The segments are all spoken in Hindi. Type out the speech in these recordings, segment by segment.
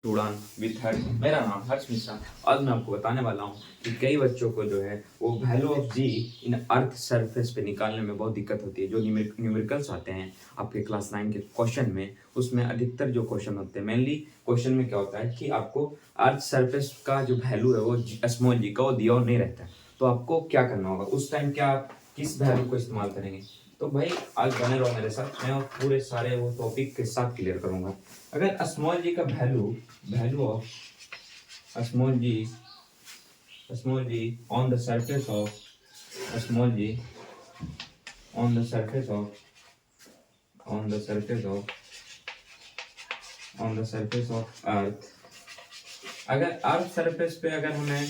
उड़ान विथ हर्ष। मेरा नाम हर्ष मिश्रा। आज मैं आपको बताने वाला हूँ कि कई बच्चों को जो है वो value of G in earth surface पे निकालने में बहुत दिक्कत होती है। जो न्यूमेरिकल्स आते हैं आपके क्लास 9 के क्वेश्चन में, उसमें अधिकतर जो क्वेश्चन होते हैं, मेनली क्वेश्चन में क्या होता है कि आपको अर्थ सरफेस का जो वैल्यू है वो स्मॉल जी का वो दिया और नहीं रहता है। तो आपको क्या करना होगा उस टाइम, क्या आप किस वैल्यू को इस्तेमाल करेंगे? तो भाई आज बने रहो मेरे साथ, मैं पूरे सारे वो टॉपिक के साथ क्लियर करूंगा। अगर स्मॉल जी का value of small G on the surface of small G on the surface of earth, अगर अर्थ सरफेस पे अगर हमें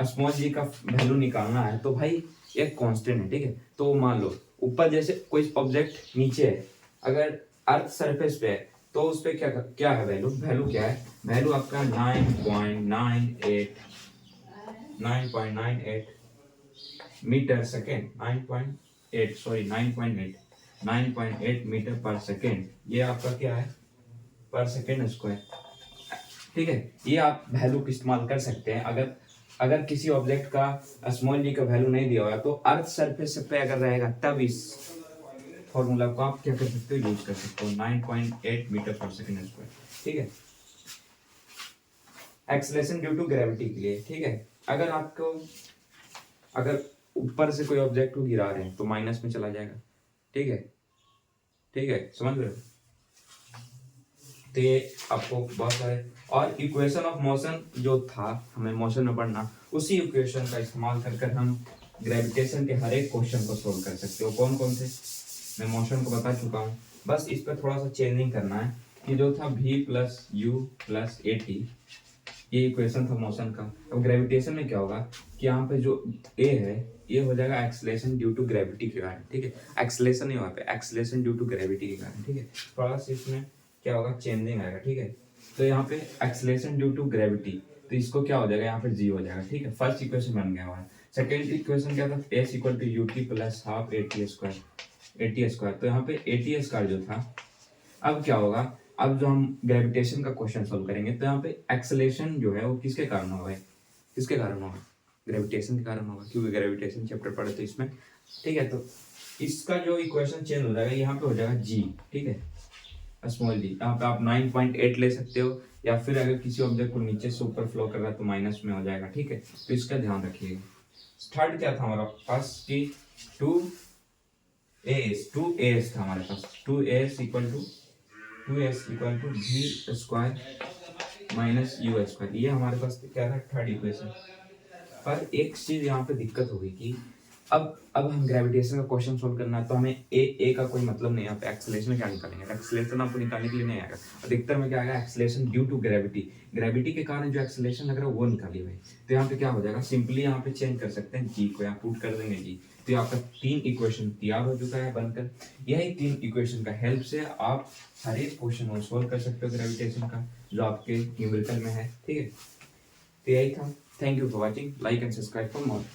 स्मॉल जी का वैल्यू निकालना है तो भाई एक कांस्टेंट है, ठीक है। तो मान लो ऊपर जैसे कोई ऑब्जेक्ट नीचे है, अगर अर्थ सरफेस पे है तो उस पे क्या है वैल्यू क्या है? वैल्यू आपका 9.98 मीटर सेकेंड, 9.8 मीटर पर सेकेंड। ये आपका क्या है? पर सेकेंड स्क्वायर, ठीक है। ये आप वैल्यू इस्तेमाल कर सकते हैं अगर किसी ऑब्जेक्ट का स्मॉल जी का वैल्यू नहीं दिया हुआ तो अर्थ सरफेस पे अगर रहेगा तब इस फॉर्मूला को आप क्या कर सकते हो, यूज कर सकते हो। 9.8 मीटर पर सेकेंड स्क्वायर, ठीक है। एक्सेलरेशन ड्यू टू ग्रेविटी के लिए, ठीक है। अगर ऊपर से कोई ऑब्जेक्ट को गिरा रहे हैं तो माइनस में चला जाएगा, ठीक है, समझ रहे हो? तो ये आपको बहुत सारे और इक्वेशन ऑफ मोशन जो था हमें मोशन में पढ़ना, उसी इक्वेशन का इस्तेमाल कर हम ग्रेविटेशन के हर एक क्वेश्चन को सोल्व कर सकते हो। कौन कौन थे मैं मोशन को बता चुका हूँ, बस इस पर थोड़ा सा चेंजिंग करना है कि जो था v plus you plus A T, ये इक्वेशन था मोशन का। अब ग्रेविटेशन में क्या होगा कि यहाँ पे जो a है ये हो जाएगा एक्सेलरेशन ड्यू टू ग्रेविटी के कारण, ठीक है। एक्सेलरेशन नहीं वहाँ पे, एक्सेलरेशन ड्यू टू ग्रेविटी के कारण, ठीक है। थोड़ा सा इसमें क्या होगा, चेंजिंग आएगा, ठीक है। तो यहाँ पे एक्सेलरेशन ड्यू टू ग्रेविटी, तो इसको क्या हो जाएगा, यहाँ पे जी हो जाएगा, ठीक है। फर्स्ट इक्वेशन बन गया हमारा। सेकेंड इक्वेशन क्या था, S equal to U T plus half A T square. तो यहाँ पे ए टी स्क्वायर जो था, अब क्या होगा, अब जो हम ग्रेविटेशन का क्वेश्चन सोल्व करेंगे तो यहाँ पे एक्सेलरेशन जो है वो किसके कारण होगा, ग्रेविटेशन के कारण होगा, क्योंकि ग्रेविटेशन चैप्टर पढ़े तो इसमें, ठीक है। तो इसका जो इक्वेशन चेंज हो जाएगा, यहाँ पे हो जाएगा जी, ठीक है, स्मॉल जी। यहाँ पे आप 9.8 ले सकते हो, या फिर अगर किसी ऑब्जेक्ट को नीचे से ऊपर फ्लो कर रहा है तो माइनस में हो जाएगा, ठीक है। तो इसका ध्यान रखिएगा। थर्ड क्या था हमारा पास की 2as था हमारे पास, 2as equal to v square minus U square. ये हमारे पास क्या था, थर्ड इक्वेशन। पर एक चीज यहाँ पे दिक्कत होगी कि अब हम ग्रेविटेशन का क्वेश्चन सोल्व करना है तो हमें ए का कोई मतलब नहीं है। यहाँ पे एक्सेलरेशन क्या निकालेंगे, एक्सेलरेशन आपको निकालने के लिए नहीं आएगा। अधिकतर में क्या आएगा, एक्सेलरेशन ड्यू टू ग्रेविटी के कारण जो एक्सेलरेशन लग रहा है वो निकालिए भाई। तो यहाँ पे क्या हो जाएगा, सिंपली यहाँ पे चेंज कर सकते हैं, जी को यहाँ पुट कर देंगे जी। तो आपका 3 इक्वेशन तैयार हो चुका है बनकर। यही 3 इक्वेशन का हेल्प से आप हर एक क्वेश्चन को सोल्व कर सकते हो ग्रेविटेशन का, जो आपके न्यूमेरिकल में है, ठीक है। तो यही था। Thank you for watching, like and subscribe for more.